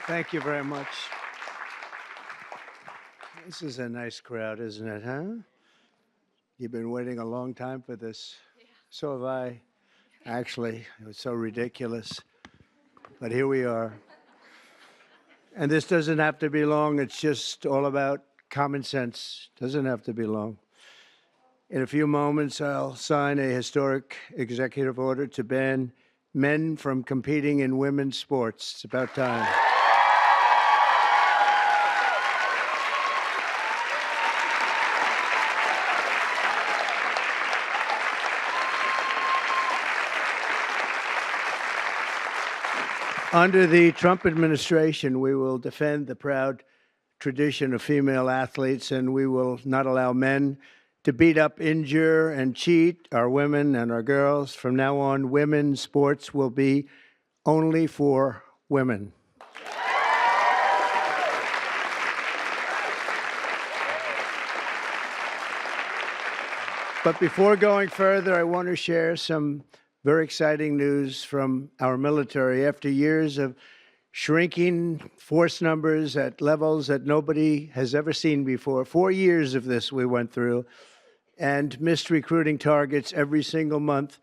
Thank you very much. This is a nice crowd, isn't it, huh? You've been waiting a long time for this. Yeah. So have I. Actually, it was so ridiculous. But here we are. And this doesn't have to be long. It's just all about common sense. Doesn't have to be long. In a few moments, I'll sign a historic executive order to ban men from competing in women's sports. It's about time. Under the Trump administration, we will defend the proud tradition of female athletes, and we will not allow men to beat up, injure, and cheat our women and our girls. From now on, women's sports will be only for women. But before going further, I want to share some very exciting news from our military. After years of shrinking force numbers at levels that nobody has ever seen before, 4 years of this we went through, and missed recruiting targets every single month,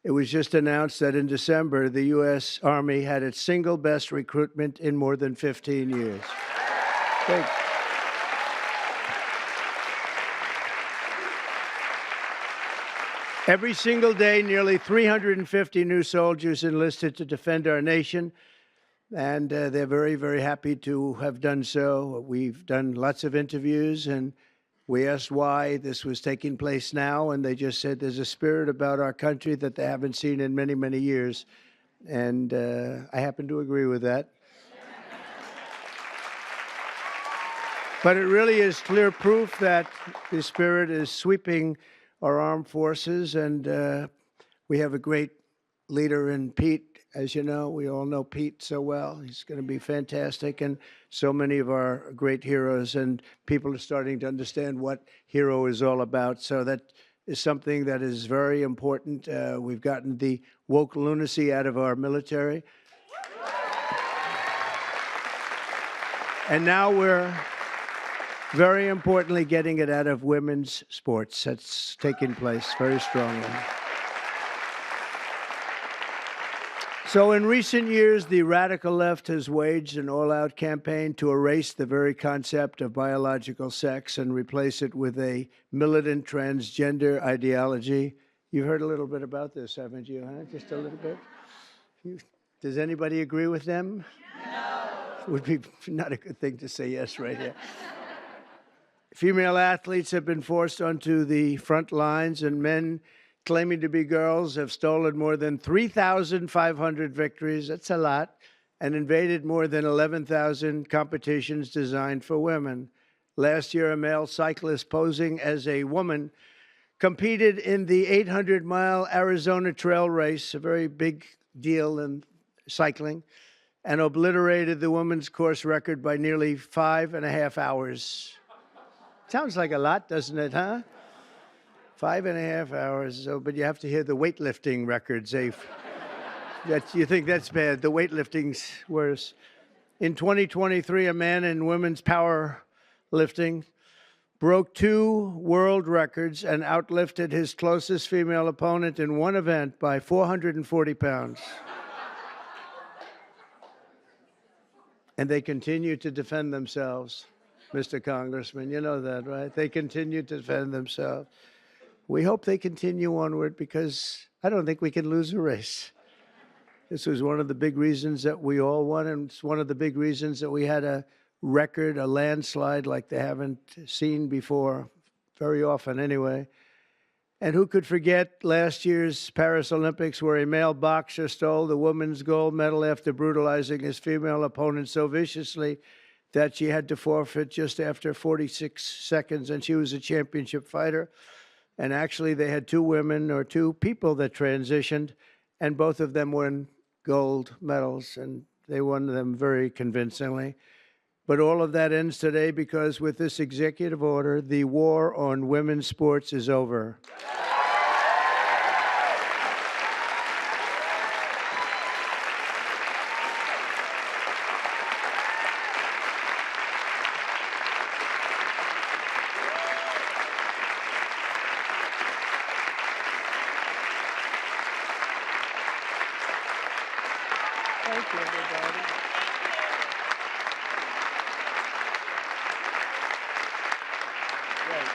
it was just announced that in December, the U.S. Army had its single best recruitment in more than 15 years. Thanks. Every single day, nearly 350 new soldiers enlisted to defend our nation, and they're very, very happy to have done so. We've done lots of interviews, and we asked why this was taking place now, and they just said there's a spirit about our country that they haven't seen in many, many years, and I happen to agree with that. But it really is clear proof that the spirit is sweeping our armed forces, and we have a great leader in Pete. As you know, we all know Pete so well. He's going to be fantastic, and so many of our great heroes, and people are starting to understand what hero is all about. So that is something that is very important. We've gotten the woke lunacy out of our military. And now we're very importantly getting it out of women's sports. That's taking place very strongly. So in recent years, the radical left has waged an all-out campaign to erase the very concept of biological sex and replace it with a militant transgender ideology. You've heard a little bit about this, haven't you, huh? Just a little bit? Does anybody agree with them? No. Would be not a good thing to say yes right here. Female athletes have been forced onto the front lines, and men claiming to be girls have stolen more than 3,500 victories, that's a lot, and invaded more than 11,000 competitions designed for women. Last year, a male cyclist posing as a woman competed in the 800-mile Arizona Trail Race, a very big deal in cycling, and obliterated the women's course record by nearly 5.5 hours. Sounds like a lot, doesn't it, huh? 5.5 hours, but you have to hear the weightlifting records. You think that's bad. The weightlifting's worse. In 2023, a man in women's powerlifting broke 2 world records and outlifted his closest female opponent in one event by 440 pounds. And they continue to defend themselves. Mr. Congressman, you know that, right? They continue to defend themselves. We hope they continue onward because I don't think we can lose a race. This was one of the big reasons that we all won, and it's one of the big reasons that we had a record, a landslide like they haven't seen before, very often anyway. And who could forget last year's Paris Olympics where a male boxer stole the women's gold medal after brutalizing his female opponent so viciously that she had to forfeit just after 46 seconds, and she was a championship fighter. And actually, they had 2 women or 2 people that transitioned, and both of them won gold medals, and they won them very convincingly. But all of that ends today because with this executive order, the war on women's sports is over. Thank you, everybody. Great.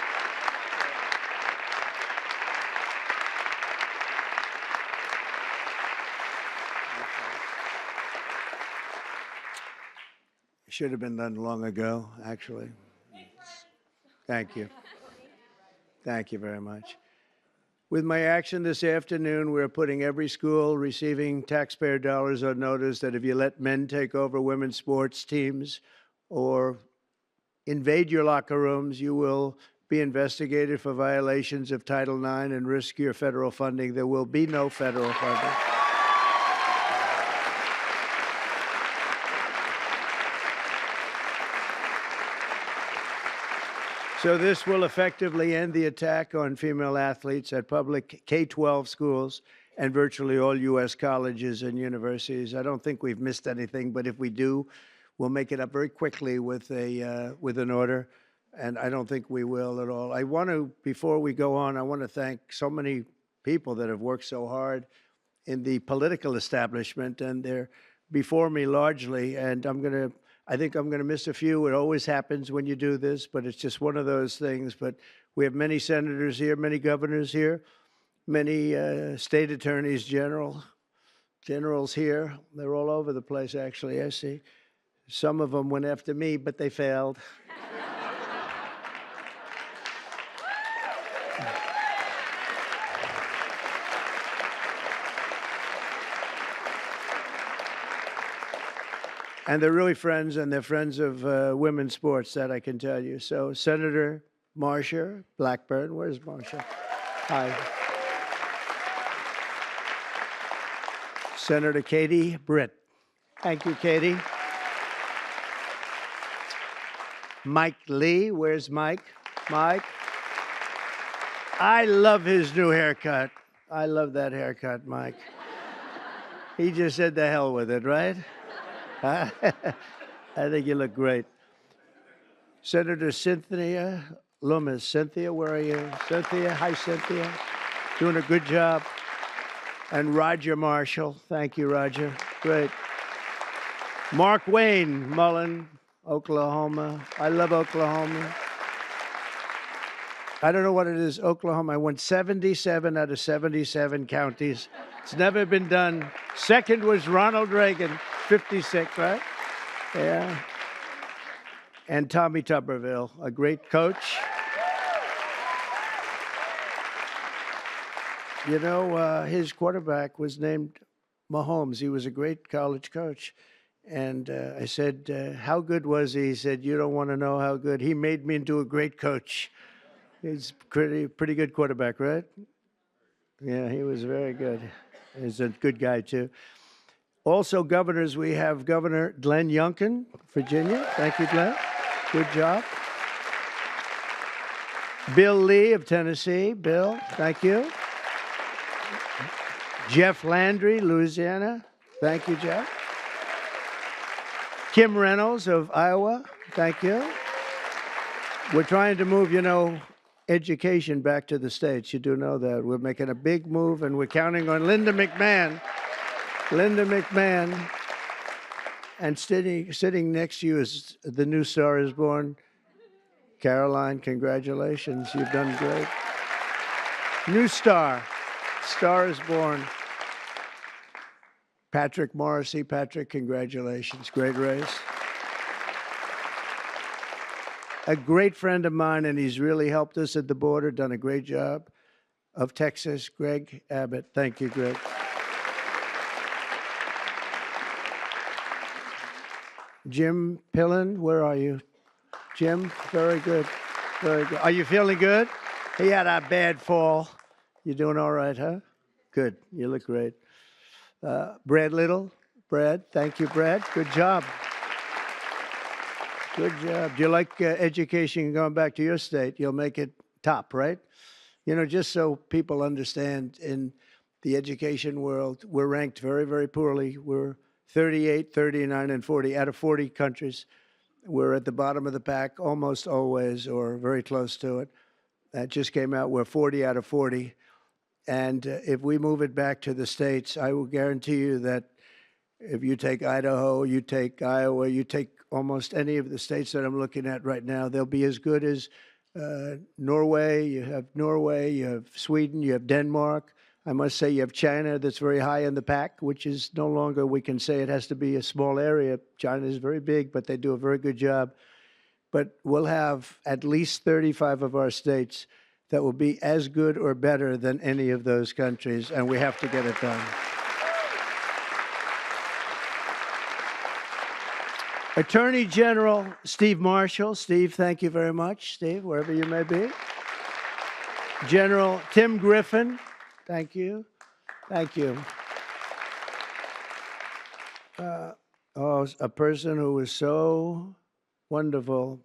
Should have been done long ago, actually. Thank you. Thank you very much. With my action this afternoon, we're putting every school receiving taxpayer dollars on notice that if you let men take over women's sports teams or invade your locker rooms, you will be investigated for violations of Title IX and risk your federal funding. There will be no federal funding. So this will effectively end the attack on female athletes at public K-12 schools and virtually all U.S. colleges and universities. I don't think we've missed anything, but if we do, we'll make it up very quickly with an order, and I don't think we will at all. I want to, before we go on, I want to thank so many people that have worked so hard in the political establishment, and they're before me largely, and I think I'm going to miss a few. It always happens when you do this, but it's just one of those things. But we have many senators here, many governors here, many state attorneys generals here. They're all over the place, actually, I see. Some of them went after me, but they failed. And they're really friends, and they're friends of women's sports, that I can tell you. So Senator Marsha Blackburn, where's Marsha? Hi. Senator Katie Britt. Thank you, Katie. Mike Lee, where's Mike? Mike. I love his new haircut. I love that haircut, Mike. He just said the hell with it, right? I think you look great. Senator Cynthia Loomis. Cynthia, where are you? Cynthia, hi, Cynthia. Doing a good job. And Roger Marshall. Thank you, Roger. Great. Mark Wayne Mullen, Oklahoma. I love Oklahoma. I don't know what it is, Oklahoma. I won 77 out of 77 counties. It's never been done. Second was Ronald Reagan. 56, right? Yeah. And Tommy Tuberville, a great coach. You know, his quarterback was named Mahomes. He was a great college coach. And I said, how good was he? He said, you don't want to know how good. He made me into a great coach. He's pretty good quarterback, right? Yeah, he was very good. He's a good guy, too. Also, governors, we have Governor Glenn Youngkin, Virginia. Thank you, Glenn. Good job. Bill Lee of Tennessee. Bill, thank you. Jeff Landry, Louisiana. Thank you, Jeff. Kim Reynolds of Iowa. Thank you. We're trying to move, education back to the states. You do know that. We're making a big move, and we're counting on Linda McMahon. Linda McMahon, and sitting next to you is the new Star is Born. Caroline, congratulations. You've done great. New Star. Star is Born. Patrick Morrissey. Patrick, congratulations. Great race. A great friend of mine, and he's really helped us at the border, done a great job, of Texas, Greg Abbott. Thank you, Greg. Jim Pillen, where are you? Jim, very good. Very good. Are you feeling good? He had a bad fall. You doing all right, huh? Good. You look great. Brad Little. Brad, thank you, Brad. Good job. Good job. Do you like education going back to your state? You'll make it top, right? Just so people understand, in the education world, we're ranked very, very poorly. We're 38, 39, and 40 out of 40 countries. We're at the bottom of the pack almost always, or very close to it. That just came out. We're 40 out of 40. And if we move it back to the states, I will guarantee you that If you take Idaho, you take Iowa, you take almost any of the states that I'm looking at right now, they'll be as good as Norway. You have Sweden, you have Denmark. I must say you have China that's very high in the pack, which is no longer, we can say it has to be a small area. China is very big, but they do a very good job. But we'll have at least 35 of our states that will be as good or better than any of those countries, and we have to get it done. Attorney General Steve Marshall. Steve, thank you very much. Steve, wherever you may be. General Tim Griffin. Thank you. Thank you. A person who is so wonderful.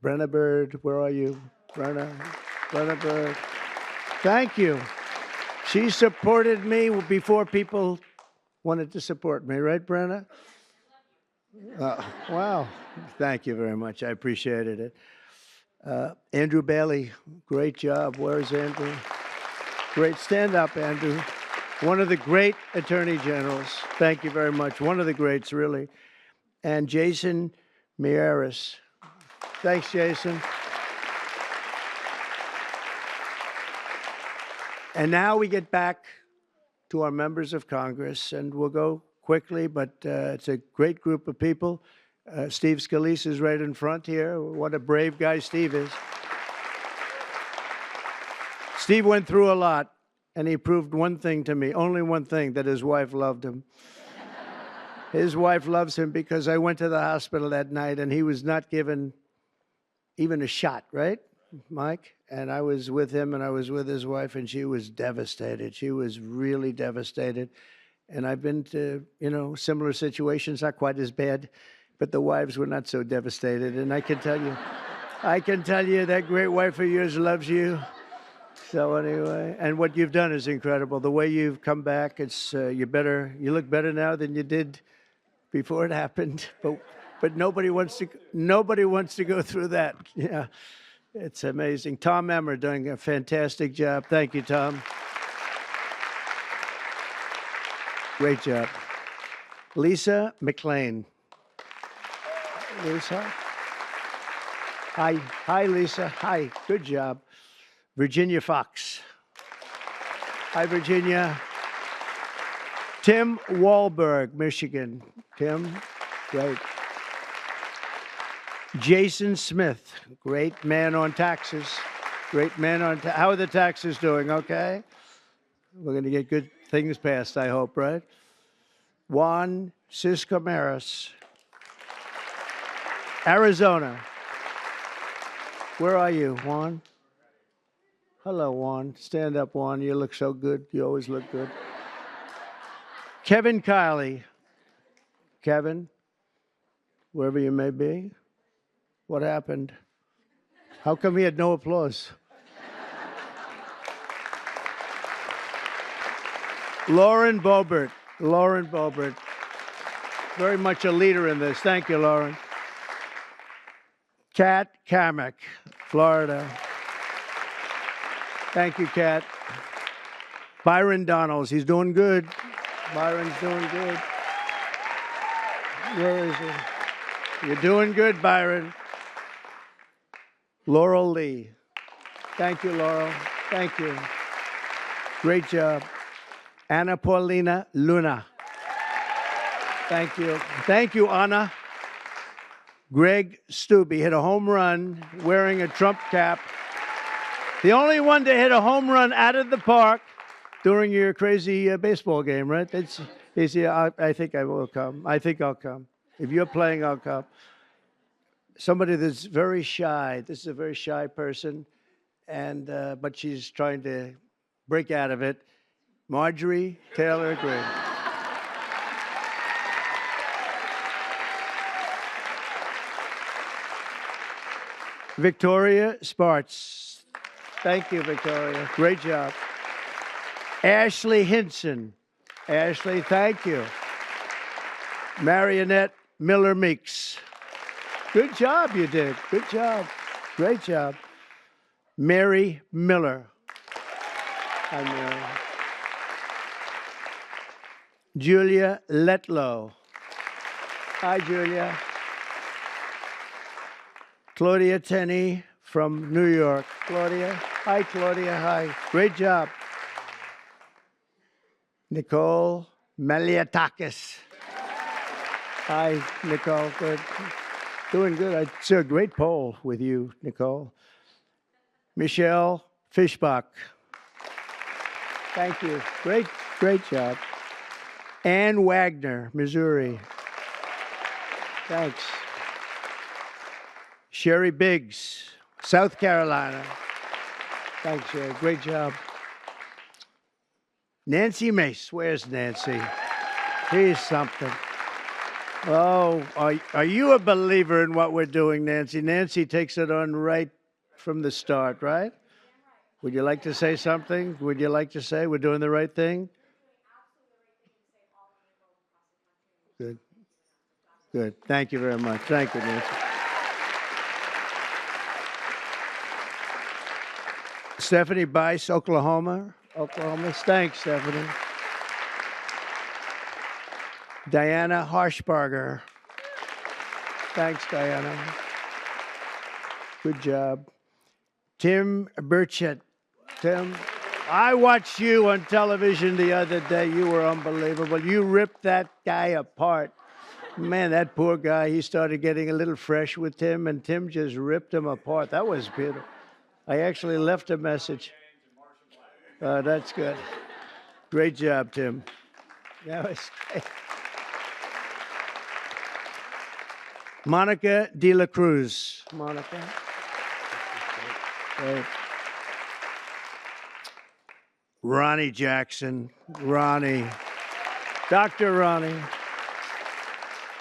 Brenna Bird, where are you? Brenna Bird. Thank you. She supported me before people wanted to support me, right, Brenna? Wow. Thank you very much. I appreciated it. Andrew Bailey, great job. Where's Andrew? Great. Stand up, Andrew. One of the great attorney generals. Thank you very much. One of the greats, really. And Jason Miyares. Thanks, Jason. And now we get back to our members of Congress, and we'll go quickly, but it's a great group of people. Steve Scalise is right in front here. What a brave guy Steve is. Steve went through a lot, and he proved one thing to me, only one thing, that his wife loved him. His wife loves him because I went to the hospital that night, and he was not given even a shot, right, Mike? And I was with him, and I was with his wife, and she was devastated. She was really devastated. And I've been to, similar situations, not quite as bad, but the wives were not so devastated. And I can tell you that great wife of yours loves you. So anyway, and what you've done is incredible. The way you've come back, it's you look better now than you did before it happened. But nobody wants to go through that. Yeah, it's amazing. Tom Emmer doing a fantastic job. Thank you, Tom. Great job. Lisa McLean. Lisa. Hi, Lisa. Hi. Good job. Virginia Fox. Hi, Virginia. Tim Wahlberg, Michigan. Tim, great. Jason Smith, great man on taxes. Great man on how are the taxes doing? Okay. We're going to get good things passed, I hope, right? Juan Ciscomaris, Arizona. Where are you, Juan? Hello, Juan. Stand up, Juan. You look so good. You always look good. Kevin Kiley. Kevin, wherever you may be. What happened? How come he had no applause? Lauren Boebert. Lauren Boebert. Very much a leader in this. Thank you, Lauren. Kat Kamek, Florida. Thank you, Kat. Byron Donalds. He's doing good. Byron's doing good. Where is he? You're doing good, Byron. Laurel Lee. Thank you, Laurel. Thank you. Great job. Anna Paulina Luna. Thank you. Thank you, Anna. Greg Stubbe hit a home run wearing a Trump cap. The only one to hit a home run out of the park during your crazy baseball game, right? I think I will come. I think I'll come. If you're playing, I'll come. Somebody that's very shy. This is a very shy person, but she's trying to break out of it. Marjorie Taylor Greene. Victoria Spartz. Thank you, Victoria. Great job. Ashley Hinson. Ashley, thank you. Marionette Miller Meeks. Good job you did. Good job. Great job. Mary Miller. Hi, Mary. Julia Letlow. Hi, Julia. Claudia Tenney from New York. Claudia. Hi, Claudia. Hi. Great job. Nicole Maliatakis. Hi, Nicole. Good. Doing good. I see a great poll with you, Nicole. Michelle Fishbach. Thank you. Great job. Ann Wagner, Missouri. Thanks. Sherry Biggs, South Carolina. Thanks, Sherry. Great job. Nancy Mace. Where's Nancy? Here's something. Oh, are you a believer in what we're doing, Nancy? Nancy takes it on right from the start, right? Would you like to say something? Would you like to say we're doing the right thing? Good. Good. Thank you very much. Thank you, Nancy. Stephanie Bice, Oklahoma. Thanks, Stephanie. Diana Harshbarger. Thanks, Diana. Good job. Tim Burchett. Tim, I watched you on television the other day. You were unbelievable. You ripped that guy apart. Man, that poor guy, he started getting a little fresh with Tim, and Tim just ripped him apart. That was beautiful. I actually left a message. That's good. Great job, Tim. That was great. Monica De La Cruz. Monica. Great. Ronnie Jackson. Ronnie. Dr. Ronnie.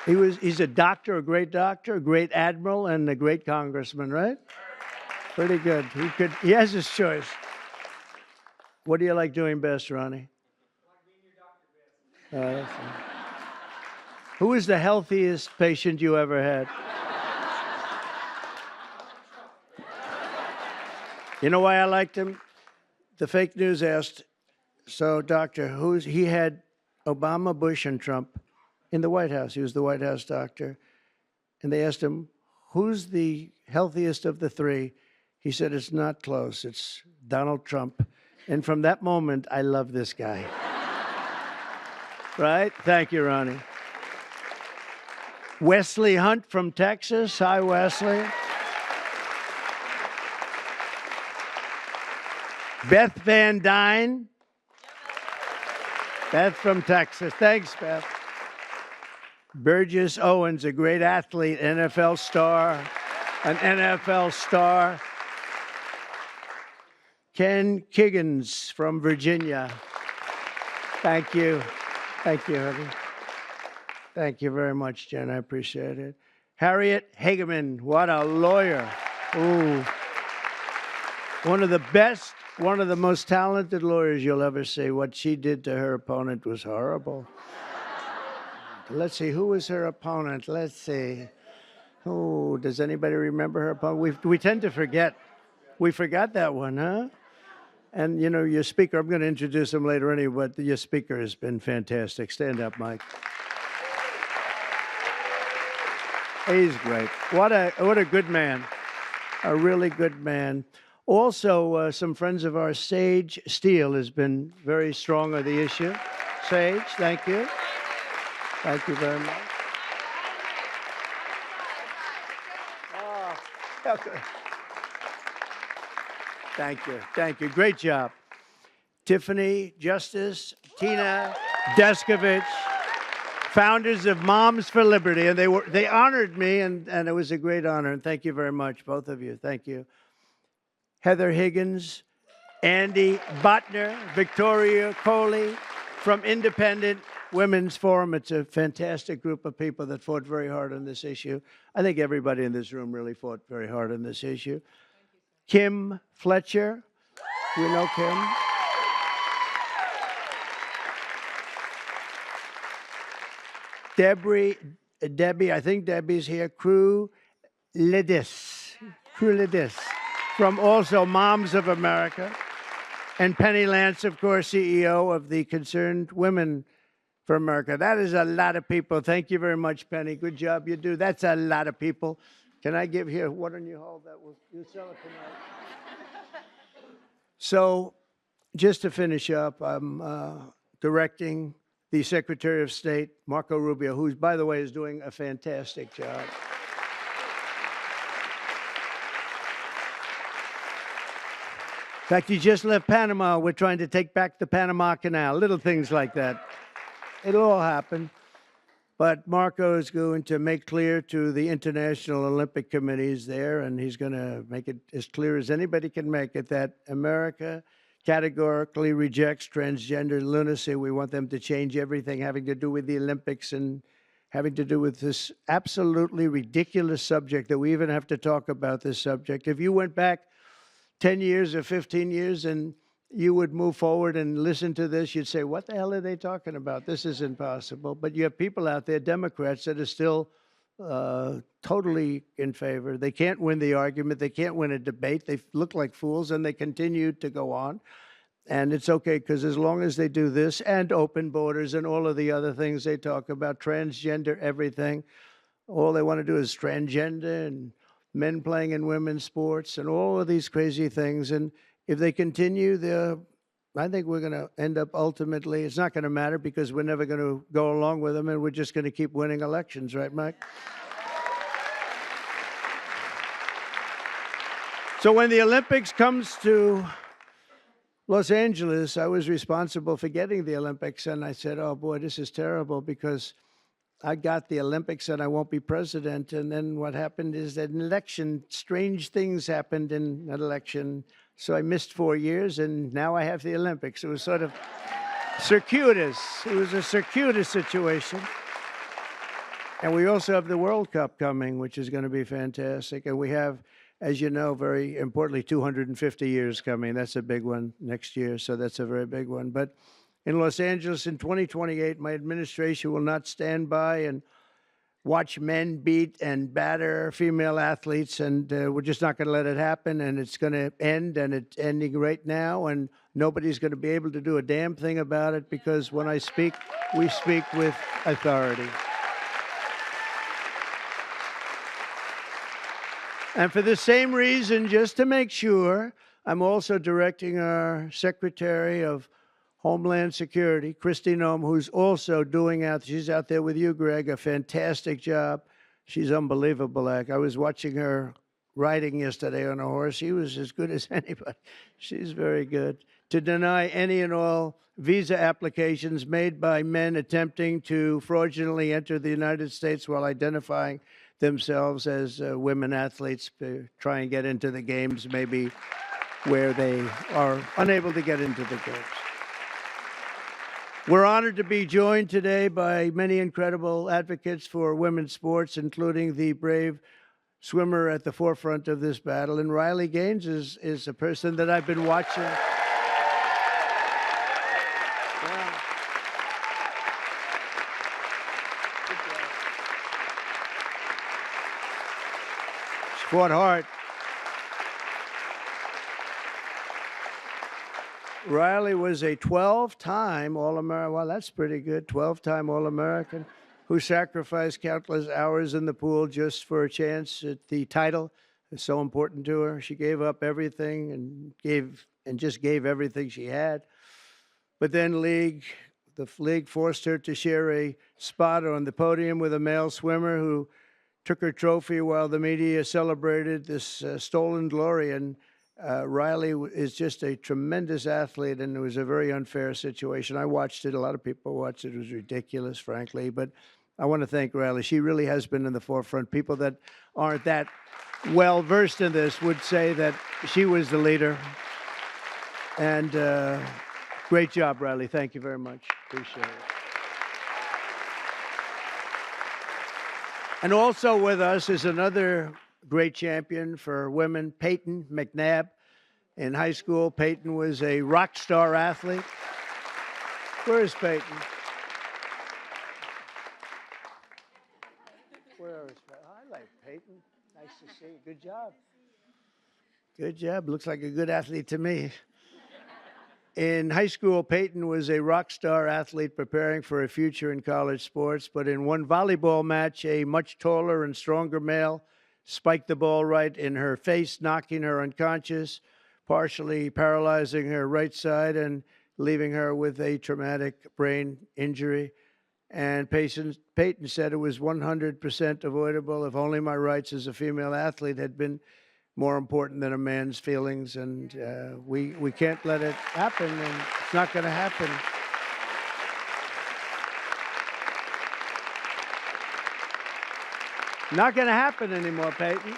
He's a doctor, a great admiral, and a great congressman, right? Pretty good. He has his choice. What do you like doing best, Ronnie? Who is the healthiest patient you ever had? You know why I liked him? The fake news asked, so doctor, he had Obama, Bush, and Trump in the White House. He was the White House doctor. And they asked him, who's the healthiest of the three? He said, it's not close. It's Donald Trump. And from that moment, I love this guy. Right? Thank you, Ronnie. Wesley Hunt from Texas. Hi, Wesley. Beth Van Dyne. Beth from Texas. Thanks, Beth. Burgess Owens, a great athlete, an NFL star. Ken Kiggins from Virginia. Thank you. Thank you, honey. Thank you very much, Jen. I appreciate it. Harriet Hageman, what a lawyer. Ooh. One of the best, one of the most talented lawyers you'll ever see. What she did to her opponent was horrible. Let's see, who was her opponent? Let's see. Oh, does anybody remember her opponent? We tend to forget. We forgot that one, huh? And, you know, your speaker, I'm going to introduce him later anyway, but your speaker has been fantastic. Stand up, Mike. He's great. What a good man. A really good man. Also, some friends of ours, Sage Steele, has been very strong on the issue. Sage, thank you. Thank you very much. Oh, okay. Thank you. Thank you. Great job. Tiffany Justice, Tina Deskovich, founders of Moms for Liberty. And they honored me, and it was a great honor. And thank you very much, both of you. Thank you. Heather Higgins, Andy Botner, Victoria Coley from Independent Women's Forum. It's a fantastic group of people that fought very hard on this issue. I think everybody in this room really fought very hard on this issue. Kim Fletcher, we know Kim. Debbie, I think Debbie's here. Crew Lidis from also Moms of America. And Penny Lance, of course, CEO of the Concerned Women for America. That is a lot of people. Thank you very much, Penny. Good job you do. That's a lot of people. Can I give here? Why don't you hold that? You sell it tonight. So, just to finish up, I'm directing the Secretary of State, Marco Rubio, who, by the way, is doing a fantastic job. In fact, he just left Panama. We're trying to take back the Panama Canal, little things like that. It'll all happen. But Marco is going to make clear to the International Olympic Committees there, and he's going to make it as clear as anybody can make it, that America categorically rejects transgender lunacy. We want them to change everything having to do with the Olympics and having to do with this absolutely ridiculous subject that we even have to talk about this subject. If you went back 10 years or 15 years and you would move forward and listen to this, you'd say, what the hell are they talking about? This is impossible. But you have people out there, Democrats, that are still totally in favor. They can't win the argument. They can't win a debate. They look like fools, and they continue to go on. And it's okay, because as long as they do this and open borders and all of the other things they talk about, transgender, everything, all they want to do is transgender and men playing in women's sports and all of these crazy things. And if they continue, I think we're going to end up ultimately, it's not going to matter because we're never going to go along with them, and we're just going to keep winning elections, right, Mike? So when the Olympics comes to Los Angeles, I was responsible for getting the Olympics, and I said, oh boy, this is terrible because I got the Olympics and I won't be president. And then what happened is that an election, strange things happened in an election. So I missed 4 years, and now I have the Olympics. It was sort of circuitous. It was a circuitous situation. And we also have the World Cup coming, which is going to be fantastic. And we have, as you know, very importantly, 250 years coming. That's a big one next year, so that's a very big one. But in Los Angeles in 2028, my administration will not stand by and watch men beat and batter female athletes, and we're just not going to let it happen, and it's going to end, and it's ending right now, and nobody's going to be able to do a damn thing about it, because when I speak, we speak with authority. And for the same reason, just to make sure, I'm also directing our Secretary of Homeland Security, Kristi Noem, who's also she's out there with you, Greg, a fantastic job. She's unbelievable. I was watching her riding yesterday on a horse. She was as good as anybody. She's very good. To deny any and all visa applications made by men attempting to fraudulently enter the United States while identifying themselves as women athletes to try and get into the games, maybe where they are unable to get into the games. We're honored to be joined today by many incredible advocates for women's sports, including the brave swimmer at the forefront of this battle. And Riley Gaines is a person that I've been watching. Yeah. Good job. She fought hard. Riley was a 12-time All-American. Well, that's pretty good. 12-time All-American who sacrificed countless hours in the pool just for a chance at the title. It's so important to her. She gave up everything and just gave everything she had. But then the league forced her to share a spot on the podium with a male swimmer who took her trophy while the media celebrated this stolen glory. And Riley is just a tremendous athlete, and it was a very unfair situation. I watched it. A lot of people watched it. It was ridiculous, frankly. But I want to thank Riley. She really has been in the forefront. People that aren't that well versed in this would say that she was the leader. And great job, Riley. Thank you very much. Appreciate it. And also with us is another great champion for women, Peyton McNabb. In high school, Peyton was a rock star athlete. Where is Peyton? Where is Peyton? I like Peyton. Nice to see you. Good job. Good job. Looks like a good athlete to me. In high school, Peyton was a rock star athlete preparing for a future in college sports, but in one volleyball match, a much taller and stronger male spiked the ball right in her face, knocking her unconscious, partially paralyzing her right side and leaving her with a traumatic brain injury. And Peyton said it was 100% avoidable if only my rights as a female athlete had been more important than a man's feelings, and we can't let it happen, and it's not going to happen. Not going to happen anymore, Peyton.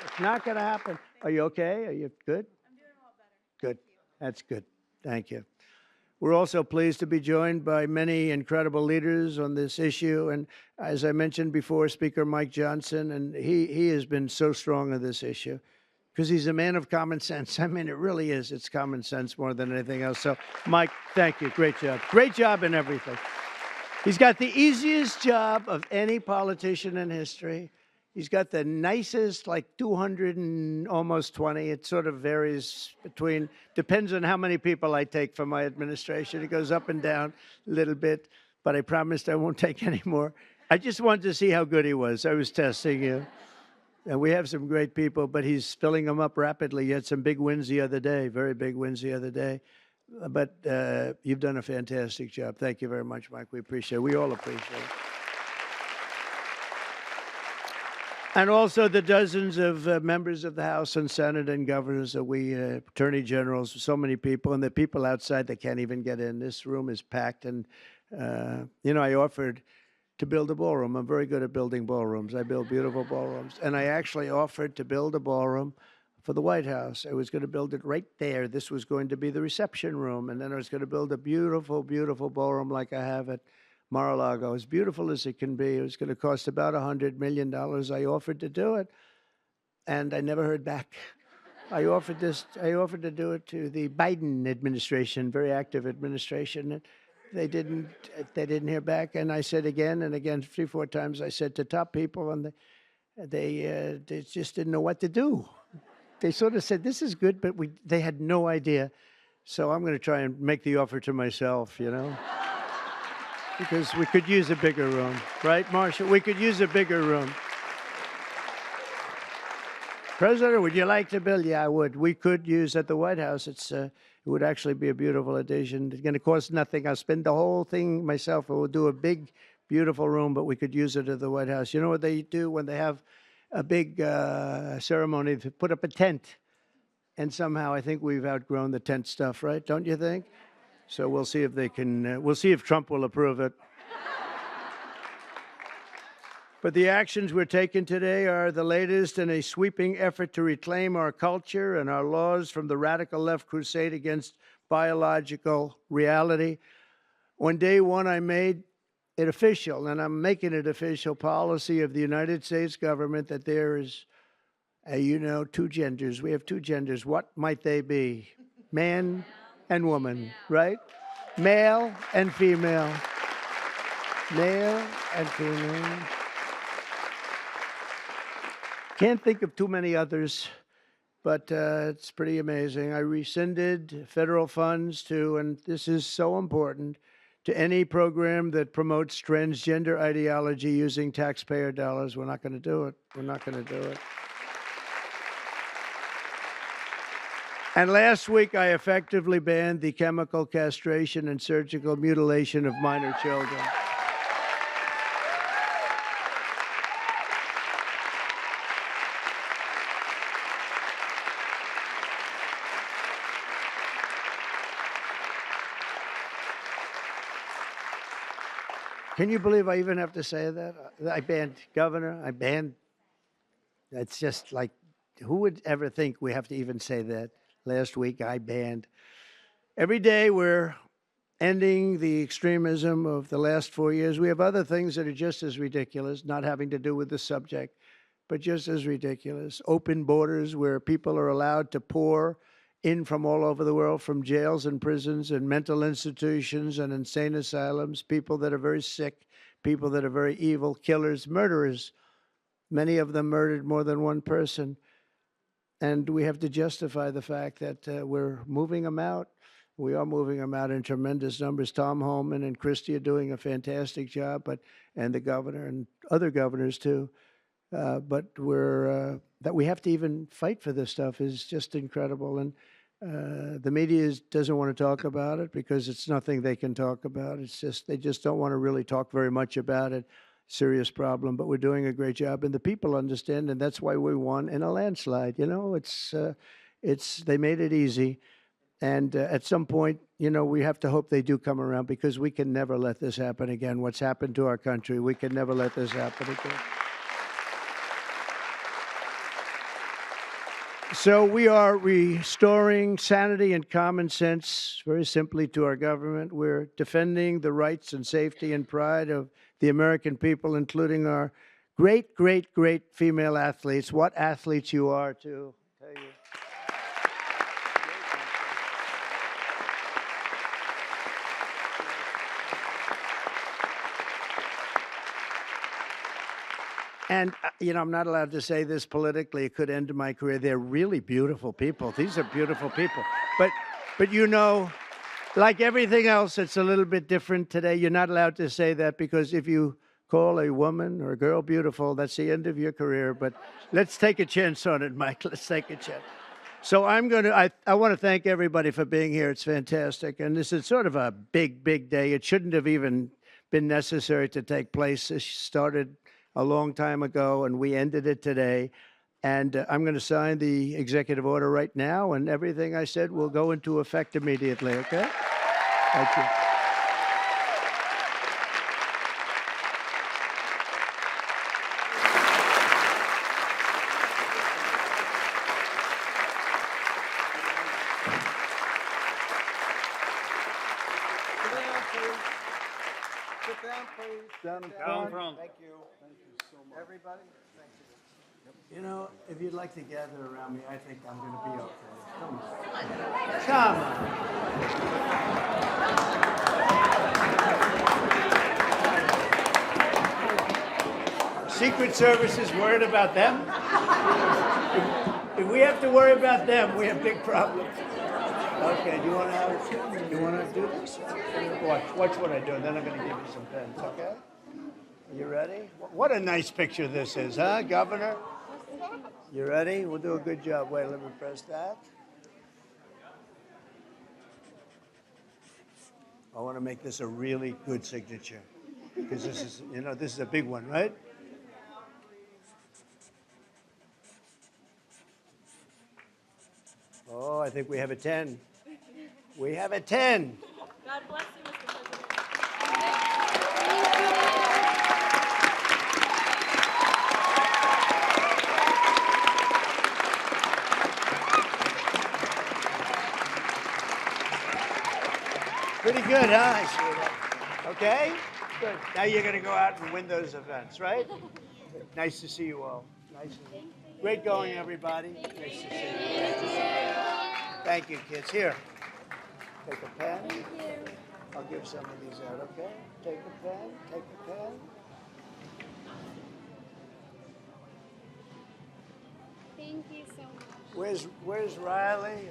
It's not going to happen. Are you okay? Are you good? I'm doing a lot better. Good. That's good. Thank you. We're also pleased to be joined by many incredible leaders on this issue. And as I mentioned before, Speaker Mike Johnson, and he has been so strong on this issue because he's a man of common sense. I mean, it really is. It's common sense more than anything else. So, Mike, thank you. Great job. Great job in everything. He's got the easiest job of any politician in history. He's got the nicest, like 200 and almost 20. It sort of varies between, depends on how many people I take from my administration. It goes up and down a little bit, but I promised I won't take any more. I just wanted to see how good he was. I was testing you. And we have some great people, but he's filling them up rapidly. He had some big wins the other day, very big wins the other day. But you've done a fantastic job. Thank you very much, Mike. We appreciate it. We all appreciate it. And also the dozens of members of the House and Senate and governors that we, attorney generals, so many people, and the people outside that can't even get in. This room is packed. And, I offered to build a ballroom. I'm very good at building ballrooms. I build beautiful ballrooms. And I actually offered to build a ballroom for the White House. I was going to build it right there. This was going to be the reception room. And then I was going to build a beautiful, beautiful ballroom like I have at Mar-a-Lago, as beautiful as it can be. It was going to cost about $100 million. I offered to do it, and I never heard back. I offered to do it to the Biden administration, very active administration. And they didn't hear back. And I said again and again, 3-4 times, I said to top people, and they just didn't know what to do. They sort of said, this is good, but they had no idea. So I'm going to try and make the offer to myself, because we could use a bigger room. Right, Marshall? We could use a bigger room. President, would you like to build? Yeah, I would. We could use at the White House. It would actually be a beautiful addition. It's going to cost nothing. I'll spend the whole thing myself. We'll do a big, beautiful room, but we could use it at the White House. You know what they do when they have a big ceremony? They put up a tent. And somehow I think we've outgrown the tent stuff, right? Don't you think? So we'll see if they can, we'll see if Trump will approve it. But the actions we're taking today are the latest in a sweeping effort to reclaim our culture and our laws from the radical left crusade against biological reality. On day one, I made it official, and I'm making it official policy of the United States government that there is, two genders. We have two genders. What might they be? Man and woman, right? Male and female. Male and female. Can't think of too many others, but it's pretty amazing. I rescinded federal funds to, and this is so important, to any program that promotes transgender ideology using taxpayer dollars. We're not going to do it. We're not going to do it. And last week, I effectively banned the chemical castration and surgical mutilation of minor children. Can you believe I even have to say that? I banned governor. I banned. That's just like, who would ever think we have to even say that? Last week, I banned. Every day, we're ending the extremism of the last 4 years. We have other things that are just as ridiculous, not having to do with the subject, but just as ridiculous. Open borders where people are allowed to pour in from all over the world, from jails and prisons and mental institutions and insane asylums, people that are very sick, people that are very evil, killers, murderers. Many of them murdered more than one person. And we have to justify the fact that we're moving them out. We are moving them out in tremendous numbers. Tom Homan and Christie are doing a fantastic job, and the governor and other governors too. But that we have to even fight for this stuff is just incredible. And the media doesn't want to talk about it because it's nothing they can talk about. It's just they just don't want to really talk very much about it. Serious problem, but we're doing a great job, and the people understand, and that's why we won in a landslide. You know, it's they made it easy, and at some point, you know, we have to hope they do come around because we can never let this happen again. What's happened to our country, we can never let this happen again. So we are restoring sanity and common sense very simply to our government. We're defending the rights and safety and pride of the American people, including our great, great, great female athletes. What athletes you are, too. Tell you. And, you know, I'm not allowed to say this politically. It could end my career. They're really beautiful people. These are beautiful people. But you know, like everything else, it's a little bit different today. You're not allowed to say that because if you call a woman or a girl beautiful, that's the end of your career. But let's take a chance on it, Mike. Let's take a chance. So I want to thank everybody for being here. It's fantastic. And this is sort of a big, big day. It shouldn't have even been necessary to take place. This started a long time ago, and we ended it today. And I'm going to sign the executive order right now, and everything I said will go into effect immediately, okay? Thank you. Sit down, please. Down in front. Thank you. Thank you so much. Everybody, thank you. You know, if you'd like to gather around me, I think I'm going to be okay. Come on. Come on. Secret Service is worried about them. If we have to worry about them, we have big problems. Okay, do you want to do this? Watch what I do, and then I'm going to give you some pens, okay? You ready? What a nice picture this is, huh, Governor? You ready? We'll do a good job. Wait, let me press that. I want to make this a really good signature because this is, you know, this is a big one, right? Oh, I think we have a 10. We have a 10. God bless you, Mr. President. Pretty good, huh? I see that. Okay? Good. Now you're going to go out and win those events, right? Nice to see you all. Nice to see you. Great going, everybody. Nice to see you. Thank you, kids. Here. Take a pen. Thank you. I'll give some of these out, okay? Take a pen. Take a pen. Thank you so much. Where's Riley?